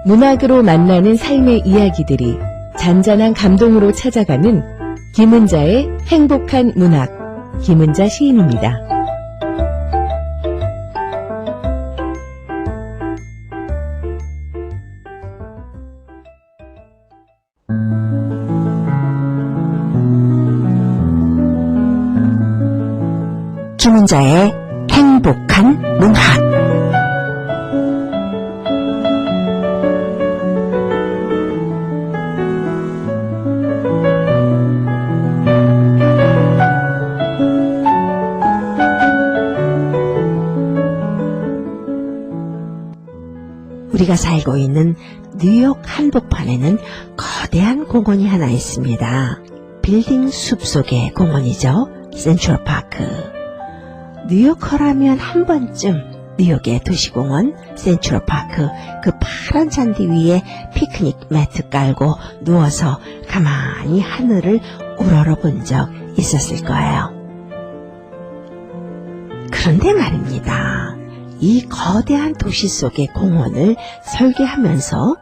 문학으로 만나는 삶의 이야기들이 잔잔한 감동으로 찾아가는 김은자의 행복한 문학, 김은자 시인입니다. 김은자의 행복한 문학. 우리가 살고 있는 뉴욕 한복판에는 거대한 공원이 하나 있습니다. 빌딩 숲속의 공원이죠. 센트럴파크. 뉴요커라면 한 번쯤 뉴욕의 도시공원 센트럴파크 그 파란 잔디 위에 피크닉 매트 깔고 누워서 가만히 하늘을 우러러본 적 있었을 거예요. 그런데 말입니다. 이 거대한 도시 속의 공원을 설계하면서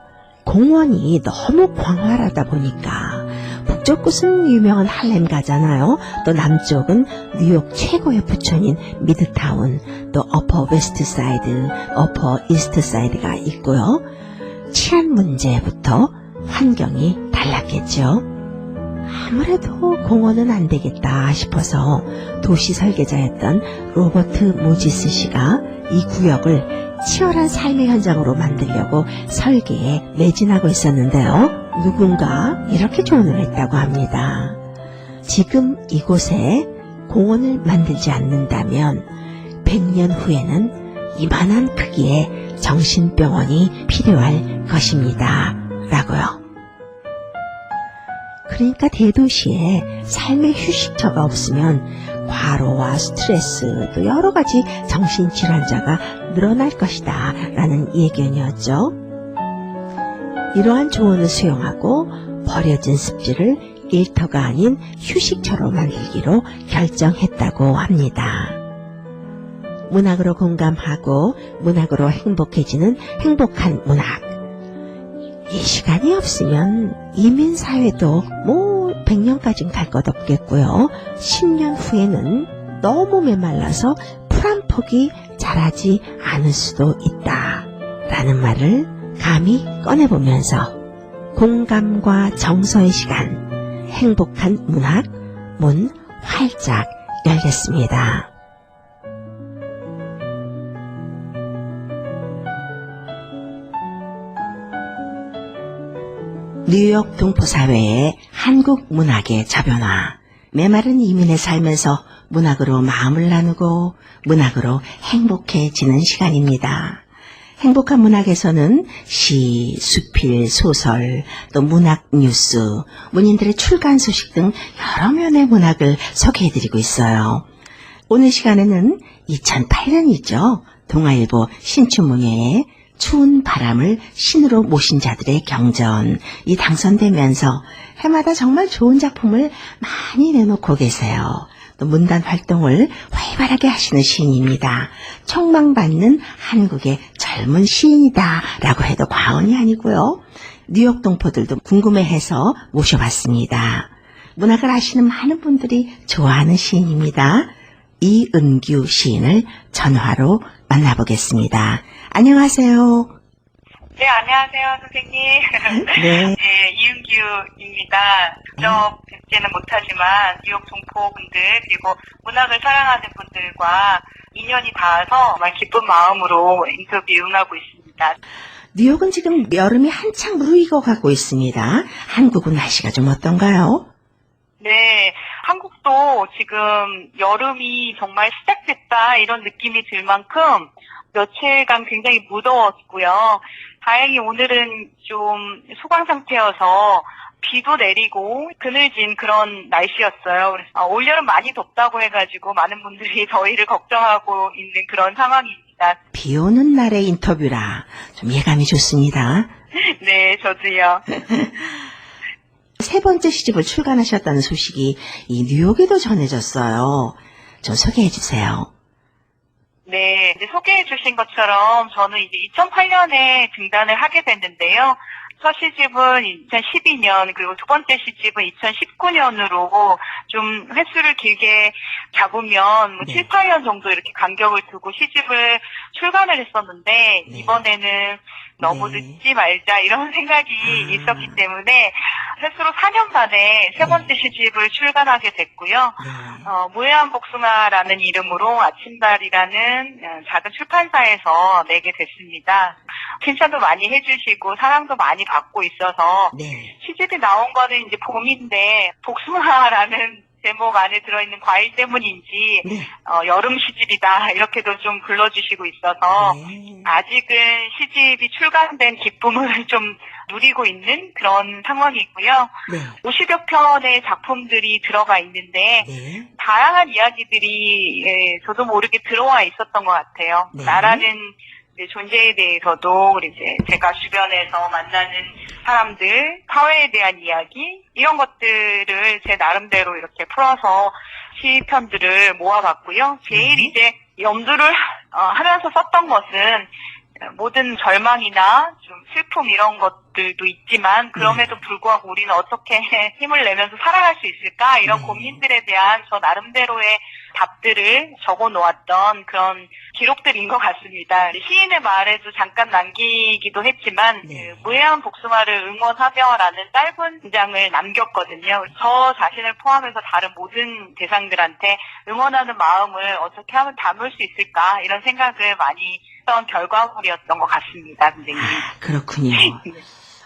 공원이 너무 광활하다 보니까 북쪽 끝은 유명한 할렘가잖아요. 또 남쪽은 뉴욕 최고의 부촌인 미드타운, 또 어퍼 웨스트 사이드, 어퍼 이스트 사이드가 있고요. 치안 문제부터 환경이 달랐겠죠. 아무래도 공원은 안 되겠다 싶어서 도시 설계자였던 로버트 모지스 씨가 이 구역을 치열한 삶의 현장으로 만들려고 설계에 매진하고 있었는데요. 누군가 이렇게 조언을 했다고 합니다. 지금 이곳에 공원을 만들지 않는다면 100년 후에는 이만한 크기의 정신병원이 필요할 것입니다. 라고요. 그러니까 대도시에 삶의 휴식처가 없으면 과로와 스트레스 또 여러 가지 정신질환자가 늘어날 것이다 라는 예견이었죠. 이러한 조언을 수용하고 버려진 습지를 일터가 아닌 휴식처로 만들기로 결정했다고 합니다. 문학으로 공감하고 문학으로 행복해지는 행복한 문학. 이 시간이 없으면 이민사회도 100년까지는 갈 것 없겠고요. 10년 후에는 너무 메말라서 풀 한 폭이 자라지 않을 수도 있다 라는 말을 감히 꺼내보면서 공감과 정서의 시간, 행복한 문학 문 활짝 열겠습니다. 뉴욕 동포사회의 한국 문학의 저변화, 메마른 이민에 살면서 문학으로 마음을 나누고 문학으로 행복해지는 시간입니다. 행복한 문학에서는 시, 수필, 소설, 또 문학 뉴스, 문인들의 출간 소식 등 여러 면의 문학을 소개해드리고 있어요. 오늘 시간에는 2008년이죠. 동아일보 신춘문예에 추운 바람을 신으로 모신 자들의 경전이 당선되면서 해마다 정말 좋은 작품을 많이 내놓고 계세요. 또 문단 활동을 활발하게 하시는 시인입니다. 촉망받는 한국의 젊은 시인이다 라고 해도 과언이 아니고요. 뉴욕 동포들도 궁금해해서 모셔봤습니다. 문학을 아시는 많은 분들이 좋아하는 시인입니다. 이은규 시인을 전화로 만나보겠습니다. 안녕하세요. 네, 안녕하세요, 선생님. 네. 네, 이은규입니다. 직접 뵙지는 못하지만 뉴욕 동포분들 그리고 문학을 사랑하는 분들과 인연이 닿아서 정말 기쁜 마음으로 인터뷰에 응하고 있습니다. 뉴욕은 지금 여름이 한창 무르익어가고 있습니다. 한국은 날씨가 좀 어떤가요? 네, 한국도 지금 여름이 정말 시작됐다 이런 느낌이 들 만큼 며칠간 굉장히 무더웠고요. 다행히 오늘은 좀 소강 상태여서 비도 내리고 그늘진 그런 날씨였어요. 그래서 올여름 많이 덥다고 해가지고 많은 분들이 더위를 걱정하고 있는 그런 상황입니다. 비 오는 날의 인터뷰라 좀 예감이 좋습니다. 네, 저도요. 세 번째 시집을 출간하셨다는 소식이 이 뉴욕에도 전해졌어요. 좀 소개해 주세요. 네, 이제 소개해 주신 것처럼 저는 이제 2008년에 등단을 하게 됐는데요. 첫 시집은 2012년, 그리고 두 번째 시집은 2019년으로 좀 횟수를 길게 잡으면 뭐 네. 7, 8년 정도 이렇게 간격을 두고 시집을 출간을 했었는데, 네. 이번에는 너무 네. 늦지 말자 이런 생각이 있었기 때문에 횟수로 4년 만에 세 번째 시집을 출간하게 됐고요. 네. 무해한 복숭아라는 이름으로 아침달이라는 작은 출판사에서 내게 됐습니다. 칭찬도 많이 해주시고 사랑도 많이 받고 있어서 네. 시집이 나온 거는 이제 봄인데 복숭아라는 제목 안에 들어있는 과일 때문인지 네. 여름 시집이다 이렇게도 좀 불러주시고 있어서 네. 아직은 시집이 출간된 기쁨을 좀 누리고 있는 그런 상황이고요. 네. 50여 편의 작품들이 들어가 있는데 네. 다양한 이야기들이 저도 모르게 들어와 있었던 것 같아요. 네. 나라는 이제 존재에 대해서도 이제 제가 주변에서 만나는 사람들, 사회에 대한 이야기 이런 것들을 제 나름대로 이렇게 풀어서 시편들을 모아봤고요. 제일 이제 염두를 하면서 썼던 것은 모든 절망이나 좀 슬픔 이런 것들도 있지만 그럼에도 불구하고 우리는 어떻게 힘을 내면서 살아갈 수 있을까 이런 고민들에 대한 저 나름대로의 답들을 적어 놓았던 그런 기록들인 것 같습니다. 시인의 말에도 잠깐 남기기도 했지만 네. 그 무해한 복숭아를 응원하며라는 짧은 문장을 남겼거든요. 저 자신을 포함해서 다른 모든 대상들한테 응원하는 마음을 어떻게 하면 담을 수 있을까 이런 생각을 많이 했던 결과물이었던 것 같습니다, 선생님. 그렇군요.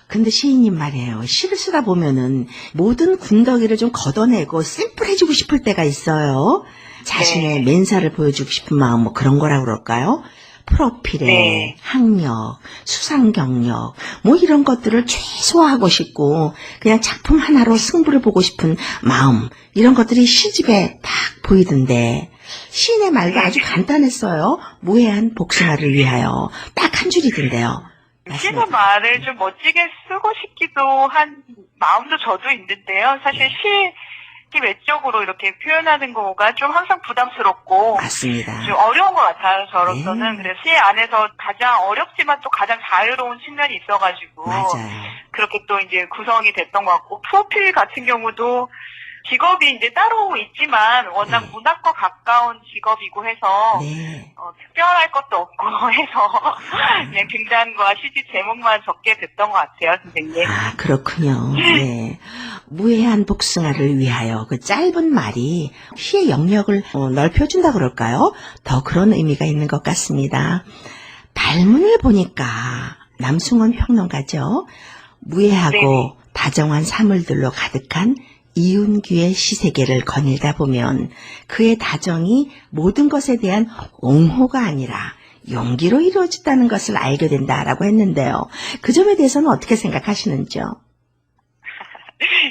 근데 시인님 말이에요. 시를 쓰다 보면은 모든 군더기를 좀 걷어내고 샘플해주고 싶을 때가 있어요. 자신의 맨살을 보여주고 싶은 마음 뭐 그런 거라고 그럴까요? 프로필에 네. 학력, 수상 경력 뭐 이런 것들을 최소화하고 싶고 그냥 작품 하나로 승부를 보고 싶은 마음 이런 것들이 시집에 딱 보이던데 시인의 말도 아주 간단했어요. 무해한 복숭아를 위하여 딱 한 줄이던데요. 시는 말을 좀 멋지게 쓰고 싶기도 한 마음도 저도 있는데요. 사실 시 외적으로 이렇게 표현하는 거가 좀 항상 부담스럽고 맞습니다. 좀 어려운 것 같아요, 저로서는. 네. 그래서 시 안에서 가장 어렵지만 또 가장 자유로운 측면이 있어가지고 맞아요. 그렇게 또 이제 구성이 됐던 것 같고 프로필 같은 경우도 직업이 이제 따로 있지만 워낙 네. 문학과 가까운 직업이고 해서 네. 특별할 것도 없고 해서 그냥 등단과 시집 제목만 적게 됐던 것 같아요, 선생님. 아, 그렇군요. 네. 무해한 복숭아를 위하여 그 짧은 말이 시의 영역을 넓혀준다 그럴까요? 더 그런 의미가 있는 것 같습니다. 발문을 보니까 남승원 평론가죠. 무해하고 다정한 사물들로 가득한 이윤규의 시세계를 거닐다 보면 그의 다정이 모든 것에 대한 옹호가 아니라 용기로 이루어졌다는 것을 알게 된다라고 했는데요. 그 점에 대해서는 어떻게 생각하시는지요?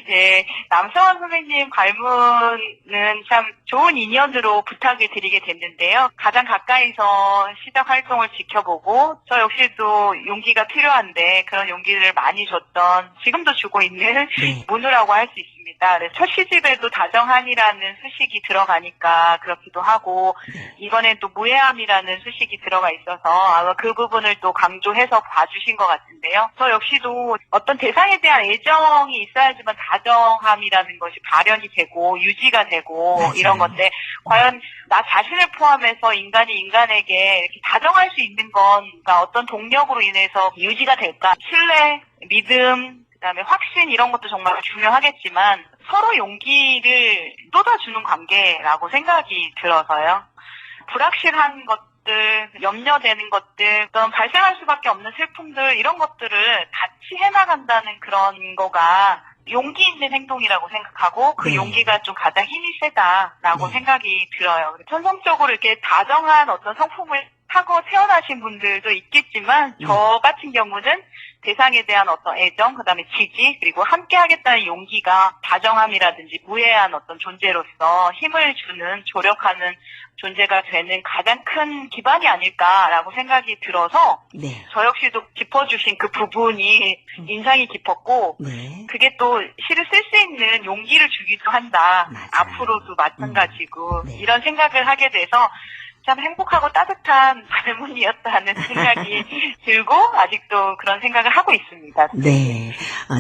네, 남성원 선생님 발문은 참 좋은 인연으로 부탁을 드리게 됐는데요. 가장 가까이서 시작 활동을 지켜보고 저 역시도 용기가 필요한데 그런 용기를 많이 줬던 지금도 주고 있는 네. 문우라고 할 수 있습니다. 첫 시집에도 다정함이라는 수식이 들어가니까 그렇기도 하고 이번엔 또 무해함이라는 수식이 들어가 있어서 아마 그 부분을 또 강조해서 봐주신 것 같은데요. 저 역시도 어떤 대상에 대한 애정이 있어야지만 다정함이라는 것이 발현이 되고 유지가 되고 맞아요. 이런 건데 과연 나 자신을 포함해서 인간이 인간에게 이렇게 다정할 수 있는 건 그러니까 어떤 동력으로 인해서 유지가 될까? 신뢰, 믿음, 그다음에 확신 이런 것도 정말 중요하겠지만 서로 용기를 쏟아주는 관계라고 생각이 들어서요. 불확실한 것들, 염려되는 것들, 어떤 발생할 수밖에 없는 슬픔들 이런 것들을 같이 해나간다는 그런 거가 용기 있는 행동이라고 생각하고 그 네. 용기가 좀 가장 힘이 세다라고 네. 생각이 들어요. 천성적으로 이렇게 다정한 어떤 성품을 타고 태어나신 분들도 있겠지만 저 같은 경우는 대상에 대한 어떤 애정, 그다음에 지지, 그리고 함께 하겠다는 용기가 다정함이라든지 무해한 어떤 존재로서 힘을 주는, 조력하는 존재가 되는 가장 큰 기반이 아닐까라고 생각이 들어서 네. 저 역시도 짚어주신 그 부분이 인상이 깊었고 네. 그게 또 시를 쓸 수 있는 용기를 주기도 한다. 맞아요. 앞으로도 마찬가지고 네. 이런 생각을 하게 돼서 참 행복하고 따뜻한 젊은이였다는 생각이 들고 아직도 그런 생각을 하고 있습니다. 네.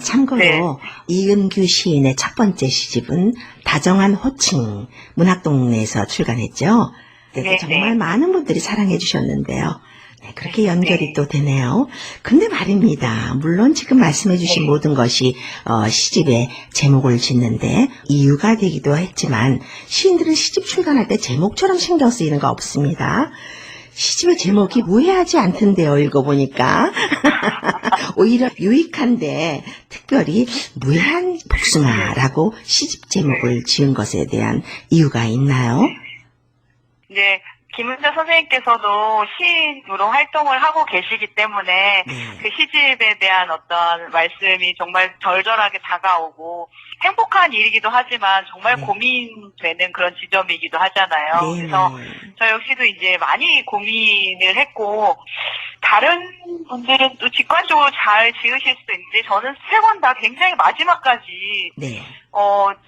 참고로 네. 이은규 시인의 첫 번째 시집은 다정한 호칭 문학동네에서 출간했죠. 그래서 네, 정말 네. 많은 분들이 사랑해 주셨는데요. 네, 그렇게 연결이 네. 또 되네요. 근데 말입니다. 물론 지금 말씀해 주신 네. 모든 것이 시집의 제목을 짓는데 이유가 되기도 했지만 시인들은 시집 출간할 때 제목처럼 신경 쓰이는 거 없습니다. 시집의 제목이 무해하지 않던데요, 읽어보니까. 오히려 유익한데 특별히 무해한 복숭아라고 시집 제목을 지은 것에 대한 이유가 있나요? 이제 김은자 선생님께서도 시인으로 활동을 하고 계시기 때문에 네. 그 시집에 대한 어떤 말씀이 정말 절절하게 다가오고 행복한 일이기도 하지만 정말 네. 고민되는 그런 지점이기도 하잖아요. 네, 그래서 네. 저 역시도 이제 많이 고민을 했고 다른 분들은 또 직관적으로 잘 지으실 수도 있는데 저는 세 번 다 굉장히 마지막까지 네.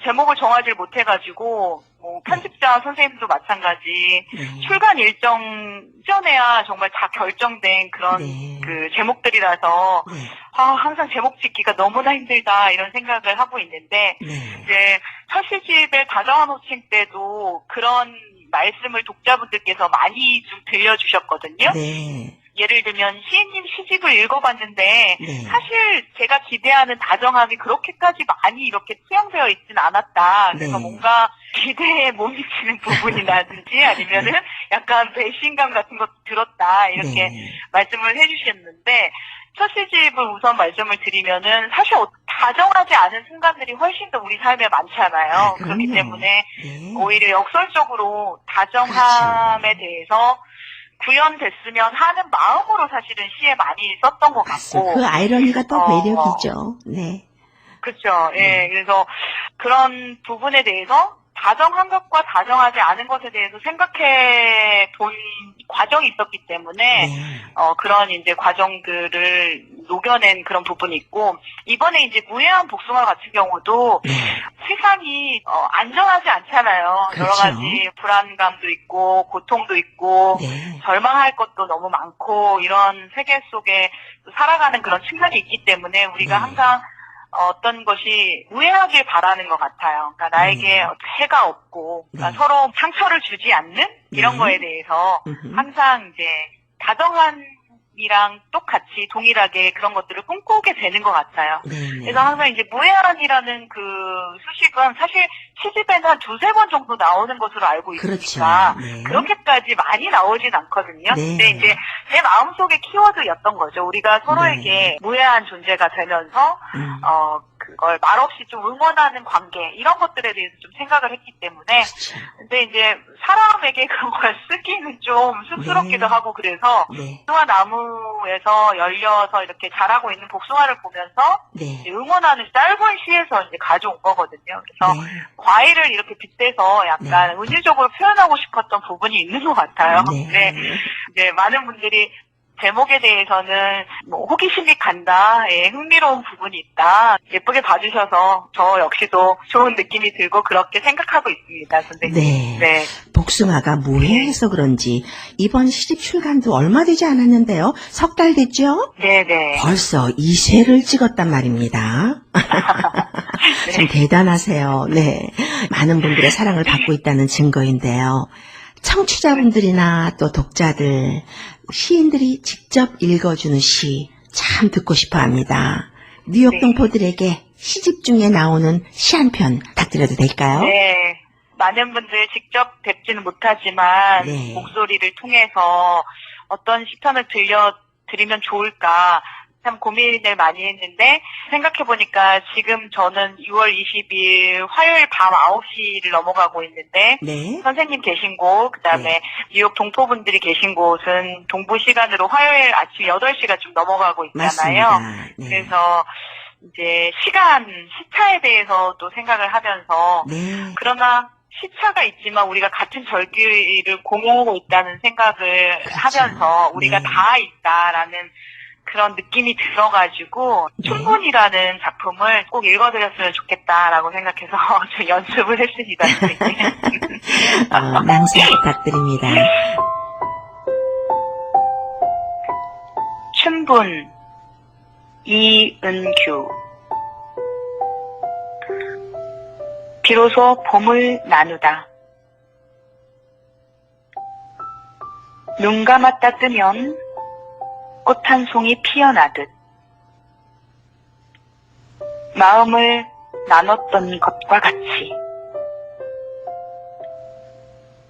제목을 정하지 못해가지고 편집자 선생님도 마찬가지 네. 출간 일정 전에야 정말 다 결정된 그런 네. 그 제목들이라서 네. 항상 제목 짓기가 너무나 힘들다 이런 생각을 하고 있는데 네. 이제 첫 시집의 다정한 호칭 때도 그런 말씀을 독자분들께서 많이 좀 들려주셨거든요. 네. 예를 들면 시인님 시집을 읽어봤는데 네. 사실 제가 기대하는 다정함이 그렇게까지 많이 이렇게 투영되어 있진 않았다. 그래서 네. 뭔가 기대에 못 미치는 부분이라든지 아니면은 약간 배신감 같은 것도 들었다 이렇게 네. 말씀을 해주셨는데 첫 시집을 우선 말씀을 드리면은 사실 다정하지 않은 순간들이 훨씬 더 우리 삶에 많잖아요. 그렇기 그럼요. 때문에 네. 오히려 역설적으로 다정함에 대해서 구현됐으면 하는 마음으로 사실은 시에 많이 썼던 것 맞습니다. 같고. 그 아이러니가 또 매력이죠. 네. 그렇죠. 예, 그래서 그런 부분에 대해서 다정한 것과 다정하지 않은 것에 대해서 생각해 본 과정이 있었기 때문에 네. 그런 이제 과정들을 녹여낸 그런 부분이 있고 이번에 이제 무해한 복숭아 같은 경우도 네. 세상이 안전하지 않잖아요. 그렇죠. 여러 가지 불안감도 있고 고통도 있고 네. 절망할 것도 너무 많고 이런 세계 속에 살아가는 그런 측면이 있기 때문에 우리가 네. 항상 어떤 것이 무해하길 바라는 것 같아요. 그러니까 나에게 해가 없고 그러니까 네. 서로 상처를 주지 않는 이런 네. 거에 대해서 음흠. 항상 이제 다정함이랑 똑같이 동일하게 그런 것들을 꿈꾸게 되는 것 같아요. 네. 네. 그래서 항상 이제 무해한이라는 그 수식은 사실 시집에는 한 두세 번 정도 나오는 것으로 알고 있으니까 그렇죠. 네. 그렇게까지 많이 나오진 않거든요. 네. 근데 이제 제 마음속의 키워드였던 거죠. 우리가 서로에게 네. 무해한 존재가 되면서 그걸 말없이 좀 응원하는 관계 이런 것들에 대해서 좀 생각을 했기 때문에 그렇죠. 근데 이제 사람에게 그런 걸 쓰기는 좀 쑥스럽기도 네. 하고 그래서 네. 복숭아 나무에서 열려서 이렇게 자라고 있는 복숭아를 보면서 네. 이제 응원하는 짧은 시에서 이제 가져온 거거든요. 그래서 네. 과일을 이렇게 빗대서 약간 은유적으로 표현하고 싶었던 부분이 있는 것 같아요. 네. 근데 이제 많은 분들이 제목에 대해서는 뭐 호기심이 간다, 예, 흥미로운 부분이 있다, 예쁘게 봐주셔서 저 역시도 좋은 느낌이 들고 그렇게 생각하고 있습니다, 선생님. 네. 네. 복숭아가 무해해서 그런지 이번 시집 출간도 얼마 되지 않았는데요. 석 달 됐죠? 네네. 벌써 2쇄를 찍었단 말입니다. 참 대단하세요. 네. 많은 분들의 사랑을 받고 있다는 증거인데요. 청취자분들이나 또 독자들, 시인들이 직접 읽어주는 시 참 듣고 싶어 합니다. 뉴욕 네. 동포들에게 시집 중에 나오는 시 한 편 부탁드려도 될까요? 네. 많은 분들 직접 뵙지는 못하지만 네. 목소리를 통해서 어떤 시편을 들려드리면 좋을까 참 고민을 많이 했는데 생각해보니까 지금 저는 6월 20일 화요일 밤 9시를 넘어가고 있는데 네. 선생님 계신 곳, 그다음에 네. 뉴욕 동포분들이 계신 곳은 동부 시간으로 화요일 아침 8시가 좀 넘어가고 있잖아요. 맞습니다. 네. 그래서 이제 시차에 대해서 또 생각을 하면서 네. 그러나 시차가 있지만 우리가 같은 절기를 공유하고 있다는 생각을 그렇죠. 하면서 우리가 네. 다 있다라는 그런 느낌이 들어가지고 춘분이라는 작품을 꼭 읽어드렸으면 좋겠다라고 생각해서 저 연습을 했습니다. 낭송 부탁드립니다. 춘분 이은규. 비로소 봄을 나누다. 눈 감았다 뜨면 꽃 한 송이 피어나듯 마음을 나눴던 것과 같이,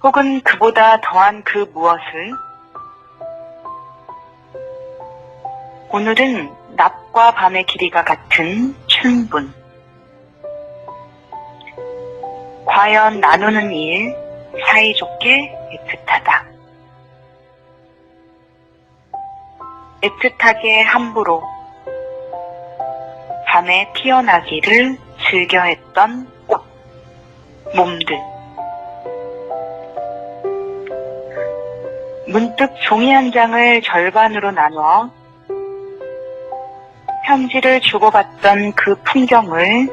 혹은 그보다 더한 그 무엇을 오늘은 낮과 밤의 길이가 같은 춘분. 과연 나누는 일 사이좋게 애틋하다. 애틋하게 함부로 밤에 피어나기를 즐겨했던 꽃, 몸들. 문득 종이 한 장을 절반으로 나눠 편지를 주고받던 그 풍경을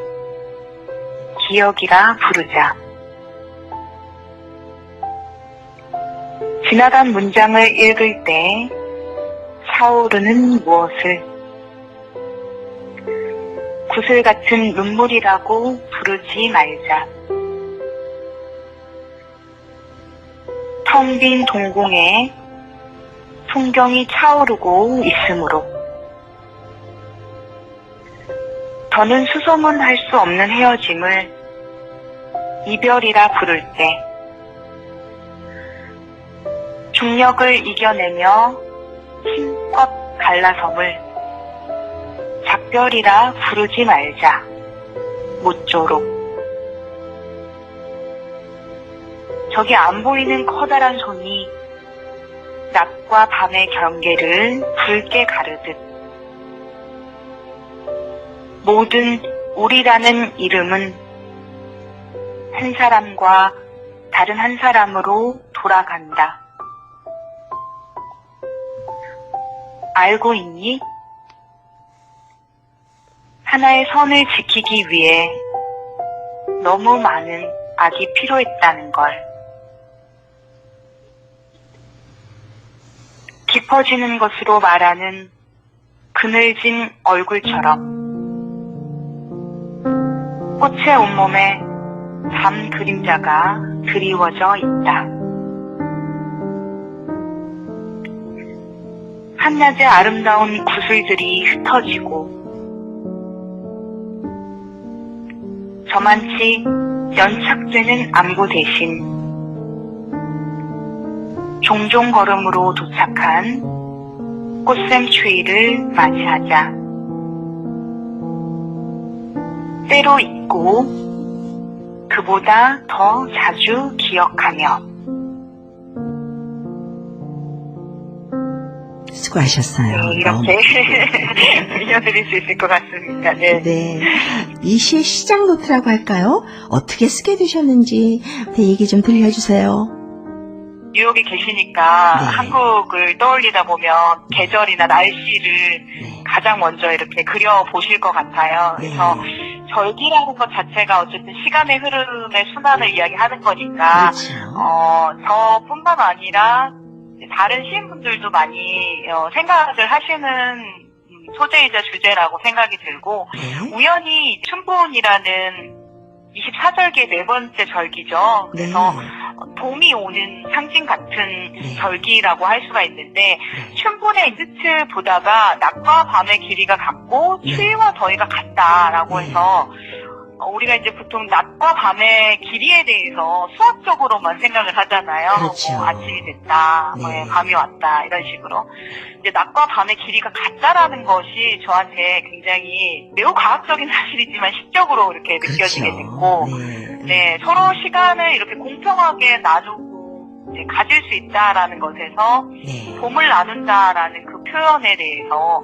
기억이라 부르자. 지나간 문장을 읽을 때 차오르는 무엇을 구슬 같은 눈물이라고 부르지 말자. 텅 빈 동공에 풍경이 차오르고 있으므로 더는 수소문할 수 없는 헤어짐을 이별이라 부를 때 중력을 이겨내며 힘껏 갈라섬을 작별이라 부르지 말자. 모쪼록. 저기 안 보이는 커다란 손이 낮과 밤의 경계를 붉게 가르듯 모든 우리라는 이름은 한 사람과 다른 한 사람으로 돌아간다. 알고 있니? 하나의 선을 지키기 위해 너무 많은 악이 필요했다는 걸. 깊어지는 것으로 말하는 그늘진 얼굴처럼 꽃의 온몸에 밤 그림자가 드리워져 있다. 한낮의 아름다운 구슬들이 흩어지고 저만치 연착되는 안부 대신 종종 걸음으로 도착한 꽃샘추위를 맞이하자. 때로 잊고 그보다 더 자주 기억하며. 수고하셨어요. 네, 이렇게 들려드릴 수 있을 것 같습니다. 네. 네. 이 시의 시작 노트라고 할까요? 어떻게 쓰게 되셨는지 얘기 좀 들려주세요. 뉴욕에 계시니까 네. 한국을 떠올리다 보면 계절이나 날씨를 네. 가장 먼저 이렇게 그려보실 것 같아요. 그래서 절기라는 것 자체가 어쨌든 시간의 흐름의 순환을 이야기하는 거니까 그렇죠. 저뿐만 아니라 다른 시인분들도 많이 생각을 하시는 소재이자 주제라고 생각이 들고, 네. 우연히 춘분이라는 24절기의 네 번째 절기죠. 그래서 봄이 오는 상징 같은 절기라고 할 수가 있는데, 춘분의 뜻을 보다가 낮과 밤의 길이가 같고 추위와 더위가 같다라고 해서 우리가 이제 보통 낮과 밤의 길이에 대해서 수학적으로만 생각을 하잖아요. 그렇죠. 뭐 아침이 됐다, 네. 밤이 왔다, 이런 식으로. 이제 낮과 밤의 길이가 같다라는 것이 저한테 굉장히 매우 과학적인 사실이지만 시적으로 이렇게 느껴지게 됐고, 네, 서로 시간을 이렇게 공평하게 나누고 이제 가질 수 있다라는 것에서 봄을 나눈다라는 그 표현에 대해서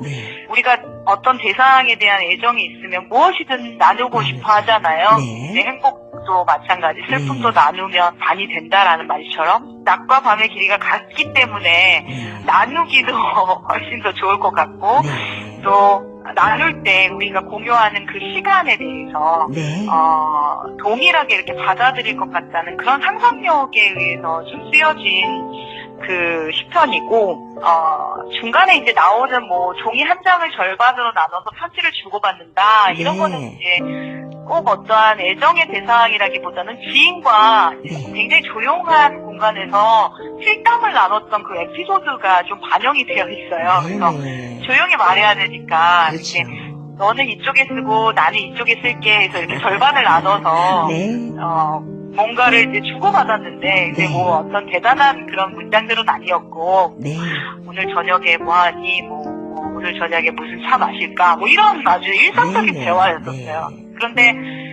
우리가 어떤 대상에 대한 애정이 있으면 무엇이든 나누고 싶어 하잖아요. 내 행복 것도 마찬가지. 슬픔도 나누면 반이 된다라는 말처럼 낮과 밤의 길이가 같기 때문에 나누기도 훨씬 더 좋을 것 같고 또 나눌 때 우리가 공유하는 그 시간에 대해서 동일하게 이렇게 받아들일 것 같다는 그런 상상력에 의해서 좀 쓰여진 그 시편이고 중간에 이제 나오는 뭐 종이 한 장을 절반으로 나눠서 편지를 주고받는다 이런 거는 이제 꼭 어떠한 애정의 대상이라기보다는 지인과 굉장히 조용한 공간에서 필담을 나눴던 그 에피소드가 좀 반영이 되어 있어요. 그래서 조용히 말해야 되니까 이렇게 너는 이쪽에 쓰고 나는 이쪽에 쓸게 해서 이렇게 절반을 나눠서 뭔가를 이제 주고받았는데 이제 뭐 어떤 대단한 그런 문장들은 아니었고 오늘 저녁에 뭐하니 오늘 저녁에 무슨 차 마실까 뭐 이런 아주 일상적인 대화였었어요. 그런데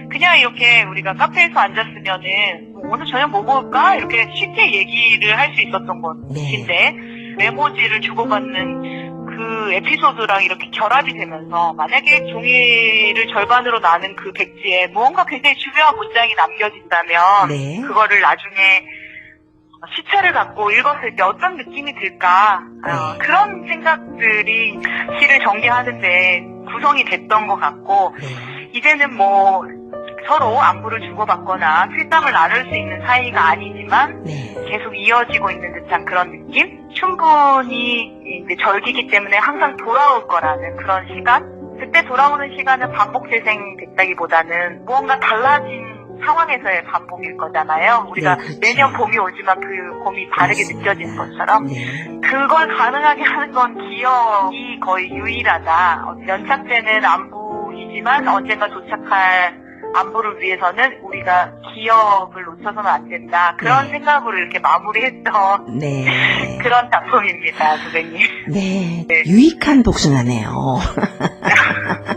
그냥 이렇게 우리가 카페에서 앉았으면은 오늘 저녁 뭐 먹을까 이렇게 쉽게 얘기를 할 수 있었던 것인데 메모지를 주고받는 그 에피소드랑 이렇게 결합이 되면서 만약에 종이를 절반으로 나눈 그 백지에 무언가 굉장히 중요한 문장이 남겨진다면 그거를 나중에 시체를 갖고 읽었을 때 어떤 느낌이 들까 그런 생각들이 시를 전개하는데 구성이 됐던 것 같고 이제는 뭐 서로 안부를 주고받거나 필담을 나눌 수 있는 사이가 아니지만 계속 이어지고 있는 듯한 그런 느낌? 충분히 이제 절기기 때문에 항상 돌아올 거라는 그런 시간? 그때 돌아오는 시간은 반복 재생됐다기보다는 무언가 달라진 상황에서의 반복일 거잖아요. 우리가 매년 봄이 오지만 그 봄이 다르게 느껴지는 것처럼 그걸 가능하게 하는 건 기억이 거의 유일하다. 연착되는 안부이지만 언젠가 도착할 안부를 위해서는 우리가 기억을 놓쳐서는 안 된다. 그런 생각으로 이렇게 마무리했던 그런 작품입니다, 선생님. 유익한 복숭아네요.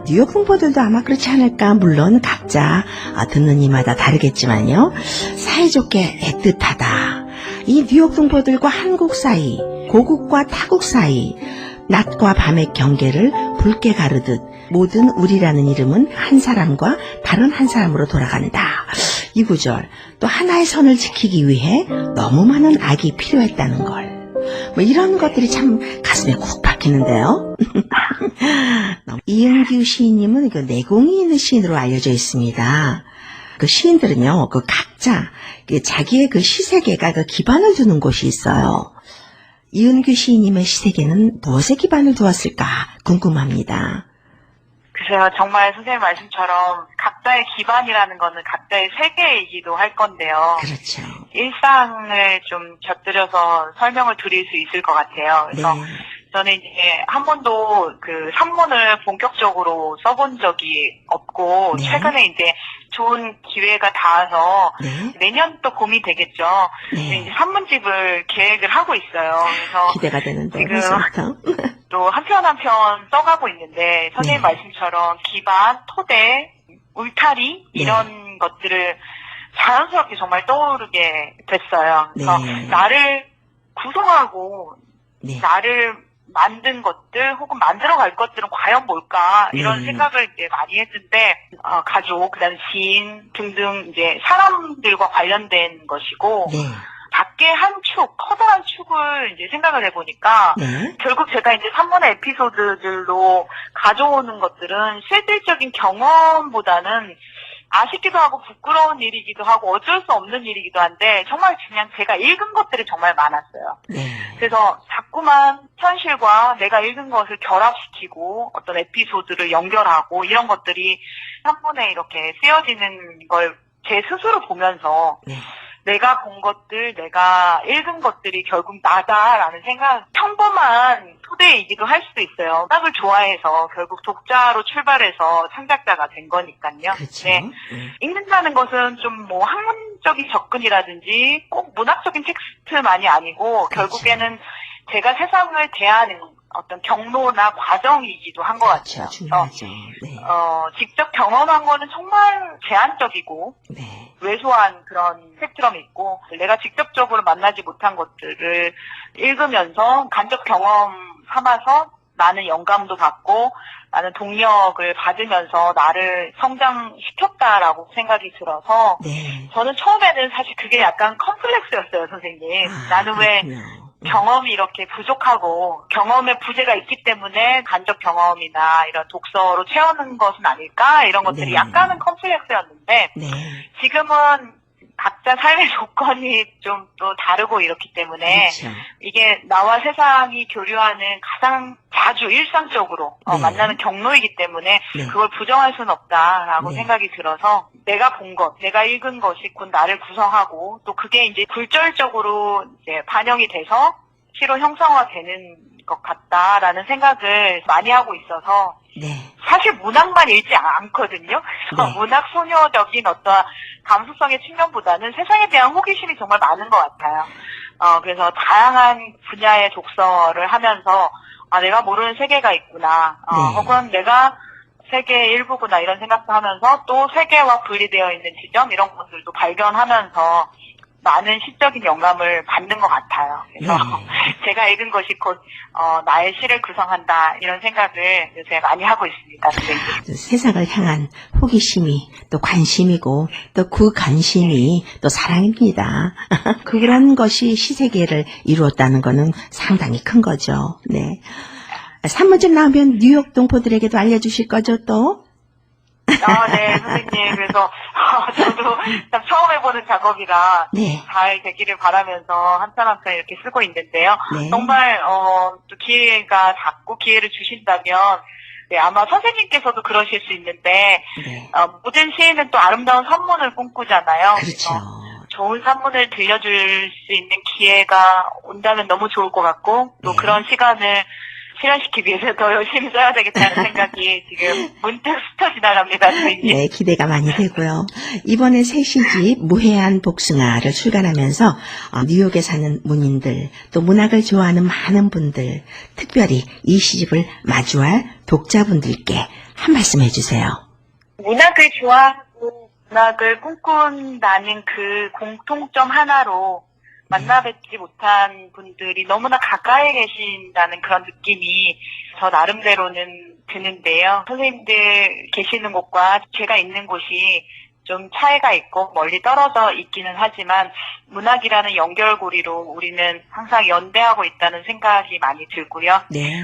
뉴욕 동포들도 아마 그렇지 않을까. 물론 각자 듣는 이마다 다르겠지만요. 사이좋게 애틋하다. 이 뉴욕 동포들과 한국 사이, 고국과 타국 사이, 낮과 밤의 경계를 붉게 가르듯 모든 우리라는 이름은 한 사람과 다른 한 사람으로 돌아간다. 이 구절, 또 하나의 선을 지키기 위해 너무 많은 악이 필요했다는 걸. 뭐 이런 것들이 참 가슴에 콕 박히는데요. 이은규 시인님은 그 내공이 있는 시인으로 알려져 있습니다. 그 시인들은요, 그 각자 자기의 그 시세계가 그 기반을 두는 곳이 있어요. 이은규 시인님의 시세계는 무엇에 기반을 두었을까 궁금합니다. 글쎄요, 정말 선생님 말씀처럼 각자의 기반이라는 거는 각자의 세계이기도 할 건데요. 그렇죠. 일상을 좀 곁들여서 설명을 드릴 수 있을 것 같아요. 그래서 저는 이제 한 번도 그 산문을 본격적으로 써본 적이 없고 최근에 이제 좋은 기회가 닿아서 내년 또 봄이 되겠죠. 이제 산문집을 계획을 하고 있어요. 그래서 기대가 되는데 지금 또 한 편 한 편 써가고 있는데 선생님 말씀처럼 기반, 토대, 울타리 이런 것들을 자연스럽게 정말 떠오르게 됐어요. 그래서 나를 구성하고 나를 만든 것들 혹은 만들어갈 것들은 과연 뭘까 이런 생각을 이제 많이 했는데 가족, 그다음 시인 등등 이제 사람들과 관련된 것이고 밖에 한 축, 커다란 축을 이제 생각을 해보니까 결국 제가 이제 산문의 에피소드들로 가져오는 것들은 실질적인 경험보다는 아쉽기도 하고 부끄러운 일이기도 하고 어쩔 수 없는 일이기도 한데 정말 그냥 제가 읽은 것들이 정말 많았어요. 그래서 자꾸만 현실과 내가 읽은 것을 결합시키고 어떤 에피소드를 연결하고 이런 것들이 산문에 이렇게 쓰여지는 걸 제 스스로 보면서 내가 본 것들, 내가 읽은 것들이 결국 나다라는 생각, 평범한 토대이기도 할 수도 있어요. 문학을 좋아해서 결국 독자로 출발해서 창작자가 된 거니까요. 그렇죠. 읽는다는 것은 좀 뭐 학문적인 접근이라든지 꼭 문학적인 텍스트만이 아니고 결국에는 제가 세상을 대하는 어떤 경로나 과정이기도 한 것 같아요. 중요하죠. 직접 경험한 거는 정말 제한적이고 왜소한 그런 스펙트럼이 있고 내가 직접적으로 만나지 못한 것들을 읽으면서 간접 경험 삼아서 많은 영감도 받고 많은 동력을 받으면서 나를 성장시켰다라고 생각이 들어서 네. 저는 처음에는 사실 그게 약간 컴플렉스였어요, 선생님. 나는 왜 그렇군요. 경험이 이렇게 부족하고 경험에 부재가 있기 때문에 간접 경험이나 이런 독서로 채우는 것은 아닐까? 이런 것들이 네. 약간은 컴플렉스였는데 네. 지금은 각자 삶의 조건이 좀 또 다르고 이렇기 때문에 그렇죠. 이게 나와 세상이 교류하는 가장 자주 일상적으로 네. 만나는 경로이기 때문에 네. 그걸 부정할 수는 없다라고 네. 생각이 들어서 내가 본 것, 내가 읽은 것이 곧 나를 구성하고 또 그게 이제 굴절적으로 이제 반영이 돼서 시로 형성화되는 것 같다라는 생각을 많이 하고 있어서 네. 사실 문학만 읽지 않거든요. 그래서 네. 문학 소녀적인 어떤 감수성의 측면보다는 세상에 대한 호기심이 정말 많은 것 같아요. 그래서 다양한 분야의 독서를 하면서 내가 모르는 세계가 있구나. 네. 혹은 내가 세계의 일부구나 이런 생각도 하면서 또 세계와 분리되어 있는 지점 이런 것들도 발견하면서 많은 시적인 영감을 받는 것 같아요. 그래서 제가 읽은 것이 곧 나의 시를 구성한다 이런 생각을 요새 많이 하고 있습니다. 선생님. 세상을 향한 호기심이 또 관심이고 또 그 관심이 또 사랑입니다. 그런 것이 시세계를 이루었다는 거는 상당히 큰 거죠. 네. 산문집 나오면 뉴욕 동포들에게도 알려주실 거죠 또? 네, 선생님. 그래서 저도 참 처음 해보는 작업이라 네. 잘 되기를 바라면서 한참 한참 이렇게 쓰고 있는데요. 네. 정말 또 기회가 닿고 기회를 주신다면 네, 아마 선생님께서도 그러실 수 있는데 네. 모든 시인은 또 아름다운 산문을 꿈꾸잖아요. 그렇죠. 그래서 좋은 산문을 들려줄 수 있는 기회가 온다면 너무 좋을 것 같고 또 네. 그런 시간을 실현시키기 위해서 더 열심히 써야 되겠다는 생각이 지금 문득 스쳐 지나갑니다, 선생님. 네, 기대가 많이 되고요. 이번에 새 시집 무해한 복숭아를 출간하면서 뉴욕에 사는 문인들, 또 문학을 좋아하는 많은 분들, 특별히 이 시집을 마주할 독자분들께 한 말씀 해주세요. 문학을 좋아하고 문학을 꿈꾼다는 그 공통점 하나로 만나 뵙지 못한 분들이 너무나 가까이 계신다는 그런 느낌이 저 나름대로는 드는데요. 선생님들 계시는 곳과 제가 있는 곳이 좀 차이가 있고 멀리 떨어져 있기는 하지만 문학이라는 연결고리로 우리는 항상 연대하고 있다는 생각이 많이 들고요. 네.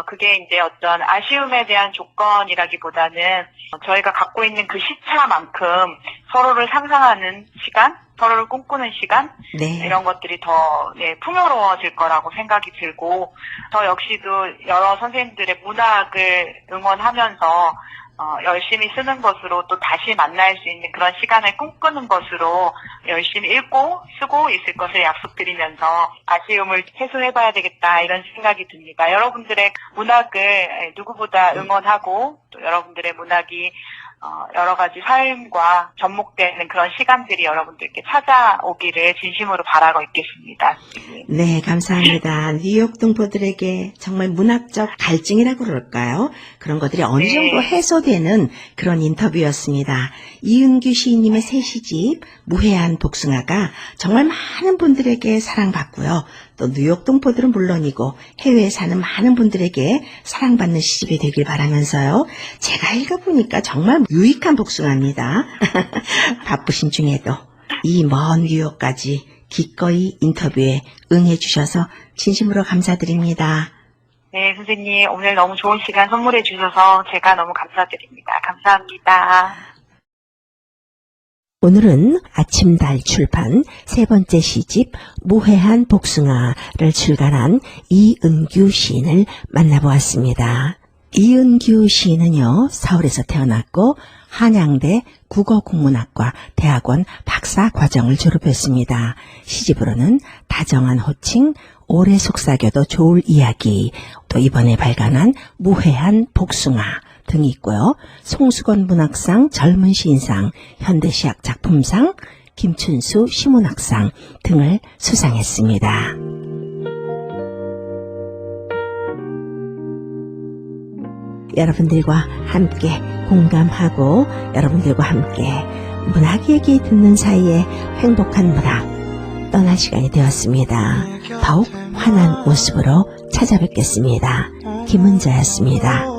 그게 이제 어떤 아쉬움에 대한 조건이라기보다는 저희가 갖고 있는 그 시차만큼 서로를 상상하는 시간, 서로를 꿈꾸는 시간, 네. 이런 것들이 더 풍요로워질 거라고 생각이 들고 저 역시도 여러 선생님들의 문학을 응원하면서 열심히 쓰는 것으로 또 다시 만날 수 있는 그런 시간을 꿈꾸는 것으로 열심히 읽고 쓰고 있을 것을 약속드리면서 아쉬움을 해소해봐야 되겠다 이런 생각이 듭니다. 여러분들의 문학을 누구보다 응원하고 또 여러분들의 문학이 여러 가지 삶과 접목되는 그런 시간들이 여러분들께 찾아오기를 진심으로 바라고 있겠습니다. 네, 감사합니다. 뉴욕 동포들에게 정말 문학적 갈증이라고 그럴까요? 그런 것들이 어느 네. 정도 해소되는 그런 인터뷰였습니다. 이은규 시인님의 새 시집 무해한 복숭아가 정말 많은 분들에게 사랑받고요. 또 뉴욕 동포들은 물론이고 해외에 사는 많은 분들에게 사랑받는 시집이 되길 바라면서요. 제가 읽어보니까 정말 유익한 복숭아입니다. 바쁘신 중에도 이 먼 뉴욕까지 기꺼이 인터뷰에 응해주셔서 진심으로 감사드립니다. 네, 선생님 오늘 너무 좋은 시간 선물해 주셔서 제가 너무 감사드립니다. 감사합니다. 오늘은 아침달 출판 세 번째 시집 무해한 복숭아를 출간한 이은규 시인을 만나보았습니다. 이은규 시인은요, 서울에서 태어났고 한양대 국어국문학과 대학원 박사 과정을 졸업했습니다. 시집으로는 다정한 호칭, 오래 속삭여도 좋을 이야기, 또 이번에 발간한 무해한 복숭아 등이 있고요. 송수건 문학상, 젊은 시인상, 현대시학 작품상, 김춘수 시문학상 등을 수상했습니다. 여러분들과 함께 공감하고 여러분들과 함께 문학 얘기 듣는 사이에 행복한 문학 떠날 시간이 되었습니다. 더욱 환한 모습으로 찾아뵙겠습니다. 김은자였습니다.